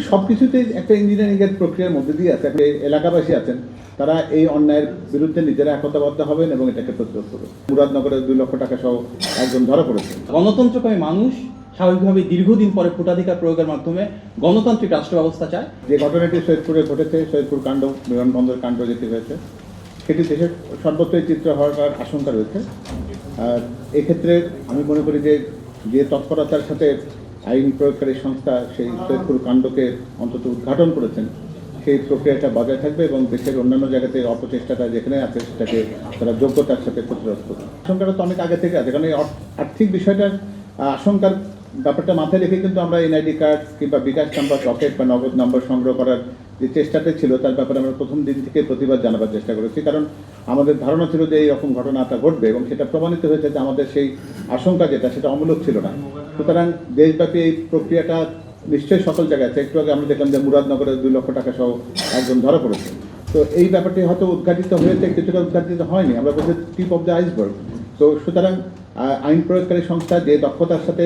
সবকিছুতেই একটা ইঞ্জিনিয়ারিংয়ের প্রক্রিয়ার মধ্যে দিয়ে আছে। এলাকাবাসী আছেন, তারা এই অন্যায়ের বিরুদ্ধে নিজেরা একতাবদ্ধ হবেন এবং এটাকে প্রতিরোধ করবেন। মুরাদনগরে 2 লক্ষ টাকা সহ একজন ধরা পড়েছে। গণতন্ত্রকামী মানুষ স্বাভাবিকভাবে দীর্ঘদিন পরে ভোটাধিকার প্রয়োগের মাধ্যমে গণতান্ত্রিক রাষ্ট্র ব্যবস্থা চায়। যে ঘটনাটি সৈয়দপুরে ঘটেছে, সৈয়দপুর কাণ্ড, বিমানবন্দর কাণ্ড যেটি হয়েছে, সেটি দেশের সর্বত্রই চিত্র হওয়ার আশঙ্কা রয়েছে। এক্ষেত্রে আমি মনে করি যে তৎপরতার সাথে আইন প্রয়োগকারী সংস্থা সেই সৈয়দপুর কাণ্ডকে অন্তত উদ্ঘাটন করেছেন, সেই প্রক্রিয়াটা বজায় থাকবে এবং দেশের অন্যান্য জায়গাতে অপচেষ্টাটা যেখানে আছে সেটাকে তারা যোগ্যতার সাথে প্রতিরোধ করবে। আশঙ্কাটা তো অনেক আগে থেকে আছে, কারণ এই আর্থিক বিষয়টার আশঙ্কার ব্যাপারটা মাথায় রেখে কিন্তু আমরা এনআইডি কার্ড কিংবা বিকাশ নাম্বার, রকেট বা নগদ নম্বর সংগ্রহ করার যে চেষ্টাটা ছিল তার ব্যাপারে আমরা প্রথম দিন থেকে প্রতিবাদ জানাবার চেষ্টা করেছি। কারণ আমাদের ধারণা ছিল যে এইরকম ঘটনাটা ঘটবে এবং সেটা প্রমাণিত হয়েছে যে আমাদের সেই আশঙ্কা যেটা সেটা অমূলক ছিল না। সুতরাং দেশব্যাপী এই প্রক্রিয়াটা নিশ্চয়ই সকল জায়গায় আছে। একটু আগে আমরা দেখলাম যে মুরাদনগরে 2 লক্ষ টাকা সহ একজন ধরা পড়েছে। তো এই ব্যাপারটি হয়তো উদ্ঘাটিত হয়েছে, কিছুটা উদ্ঘাটিত হয়নি, আমরা বলছি টিপ অফ দ্য আইসবার্গ। তো সুতরাং আইন প্রয়োগকারী সংস্থা যে দক্ষতার সাথে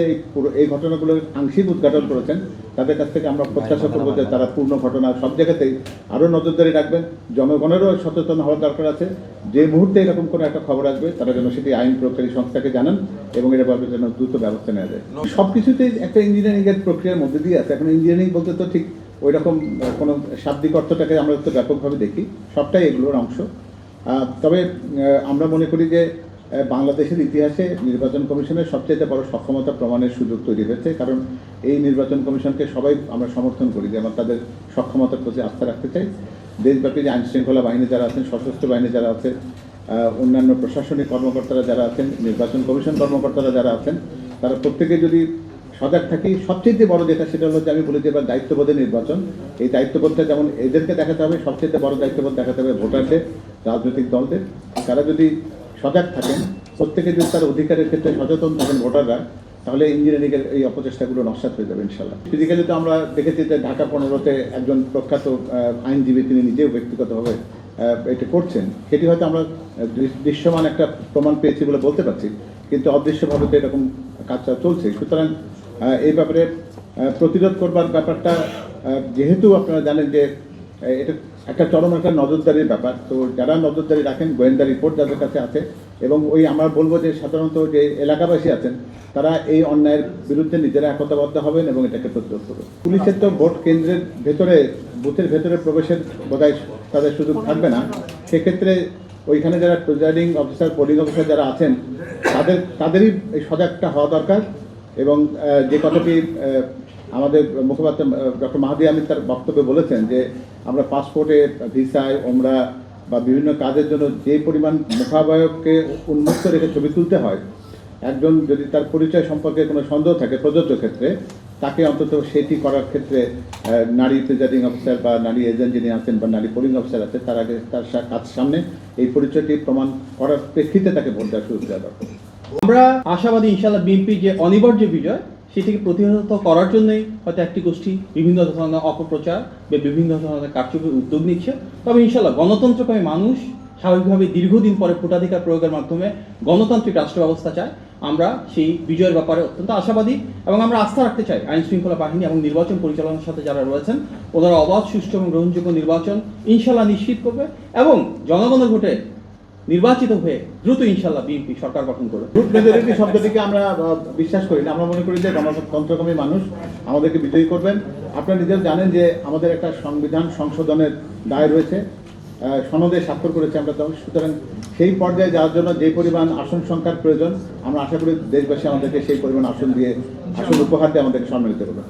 এই ঘটনাগুলোর আংশিক উদ্ঘাটন করেছেন, তাদের কাছ থেকে আমরা প্রত্যাশা করবো যে তারা পূর্ণ ঘটনা সব জায়গাতেই আরও নজরদারি রাখবেন। জনগণেরও সচেতন হওয়ার দরকার আছে। যে মুহূর্তে এরকম কোনো একটা খবর আসবে তারা যেন সেটি আইন প্রয়োগকারী সংস্থাকে জানান এবং এর ব্যাপারে যেন দ্রুত ব্যবস্থা নেওয়া যায়। সব কিছুতেই একটা ইঞ্জিনিয়ারিংয়ের প্রক্রিয়ার মধ্যে দিয়ে আছে। এখন ইঞ্জিনিয়ারিং বলতে তো ঠিক ওই রকম কোনো শাব্দিক অর্থটাকে আমরা তো ব্যাপকভাবে দেখি, সবটাই এগুলোর অংশ। তবে আমরা মনে করি যে বাংলাদেশের ইতিহাসে নির্বাচন কমিশনের সবচেয়ে বড় সক্ষমতা প্রমাণের সুযোগ তৈরি হয়েছে। কারণ এই নির্বাচন কমিশনকে সবাই আমরা সমর্থন করি, যে আমরা তাদের সক্ষমতার প্রতি আস্থা রাখতে চাই। দেশব্যাপী যে আইনশৃঙ্খলা বাহিনী যারা আছেন, সশস্ত্র বাহিনী যারা আছেন, অন্যান্য প্রশাসনিক কর্মকর্তারা যারা আছেন, নির্বাচন কমিশন কর্মকর্তারা যারা আছেন, তারা প্রত্যেকে যদি সজাগ থাকি, সবচেয়ে বড় যেটা সেটা হলো যে আমি বলি যে এবার দায়িত্ববোধের নির্বাচন। এই দায়িত্ববোধটা যেমন এদেরকে দেখাতে হবে, সবচেয়ে বড় দায়িত্ববোধ দেখাতে হবে ভোটারদের, রাজনৈতিক দলদের। তারা যদি সজাগ থাকেন, প্রত্যেকে যদি তার অধিকারের ক্ষেত্রে সচেতন থাকেন ভোটাররা, তাহলে ইঞ্জিনিয়ারিংয়ের এই অপচেষ্টাগুলো নস্যাৎ হয়ে যাবে ইনশাল্লাহ। ফিজিক্যালি তো আমরা দেখেছি যে ঢাকা 15-তে একজন প্রখ্যাত আইনজীবী তিনি নিজেও ব্যক্তিগতভাবে এটা করছেন। সেটি হয়তো আমরা দৃশ্যমান একটা প্রমাণ পেয়েছি বলে বলতে পারছি, কিন্তু অদৃশ্যভাবে তো এরকম কাজটা চলছে। সুতরাং এই ব্যাপারে প্রতিরোধ করবার ব্যাপারটা, যেহেতু আপনারা জানেন যে এটা একটা চরম একটা নজরদারির ব্যাপার, তো যারা নজরদারি রাখেন, গোয়েন্দা রিপোর্ট যাদের কাছে আছে, এবং ওই আমরা বলবো যে সাধারণত যে এলাকাবাসী আছেন তারা এই অন্যায়ের বিরুদ্ধে নিজেরা একতাবদ্ধ হবেন এবং এটাকে প্রতিরোধ করবেন। পুলিশের তো ভোট কেন্দ্রের ভেতরে, বুথের ভেতরে প্রবেশের বোধহয় তাদের সুযোগ থাকবে না। সেক্ষেত্রে ওইখানে যারা প্রিজাইডিং অফিসার, পোলিং অফিসার যারা আছেন তাদেরই এই সজাগটা হওয়া দরকার। এবং যে কথাটি আমাদের মুখপাত্র ডক্টর মাহাদি আমিন তার বক্তব্যে বলেছেন যে আমরা পাসপোর্টে, ভিসায়, ওমরা বা বিভিন্ন কাজের জন্য যে পরিমাণ মুখাবয়বকে উন্মুক্ত রেখে ছবি তুলতে হয়, একজন যদি তার পরিচয় সম্পর্কে কোনো সন্দেহ থাকে প্রযোজ্য ক্ষেত্রে, তাকে অন্তত সেটি করার ক্ষেত্রে নারী প্রিজাইডিং অফিসার বা নারী এজেন্ট যিনি আছেন বা নারী পোলিং অফিসার আছে, তার আগে তার কাজ সামনে এই পরিচয়টি প্রমাণ করার প্রেক্ষিতে তাকে ভোট দেওয়ার সুযোগ দেওয়া দরকার। আমরা আশাবাদী ইনশাআল্লাহ বিএনপি যে অনিবার্য বিজয়, সেটিকে প্রতিহত করার জন্যই হয়তো একটি গোষ্ঠী বিভিন্ন ধরনের অপপ্রচার বা বিভিন্ন ধরনের কার্যকরী উদ্যোগ নিচ্ছে। তবে ইনশাআল্লাহ গণতন্ত্রকামী মানুষ স্বাভাবিকভাবে দীর্ঘদিন পরে ভোটাধিকার প্রয়োগের মাধ্যমে গণতান্ত্রিক রাষ্ট্র ব্যবস্থা চায়। আমরা সেই বিজয়ের ব্যাপারে অত্যন্ত আশাবাদী এবং আমরা আস্থা রাখতে চাই আইন শৃঙ্খলা বাহিনী এবং নির্বাচন পরিচালনার সাথে যারা রয়েছেন, ওনারা অবাধ, সুষ্ঠু এবং গ্রহণযোগ্য নির্বাচন ইনশাআল্লাহ নিশ্চিত করবে এবং জনগণের ভোটে নির্বাচিত হয়ে দ্রুত ইনশাআল্লাহ বিএনপি সরকার গঠন করবে। গ্রুপ মেজরিটি শব্দটিকে আমরা বিশ্বাস করি না। আমরা মনে করি যে গণতন্ত্রকামী মানুষ আমাদেরকে বিজয়ী করবেন। আপনারা নিজেও জানেন যে আমাদের একটা সংবিধান সংশোধনের দায় রয়েছে, সনদে স্বাক্ষর করেছে আমরা তখন। সুতরাং সেই পর্যায়ে যাওয়ার জন্য যে পরিমাণ আসন সংখ্যার প্রয়োজন, আমরা আশা করি দেশবাসী আমাদেরকে সেই পরিমাণ আসন দিয়ে, আসন উপহার দিয়ে আমাদেরকে সম্মানিত করবে।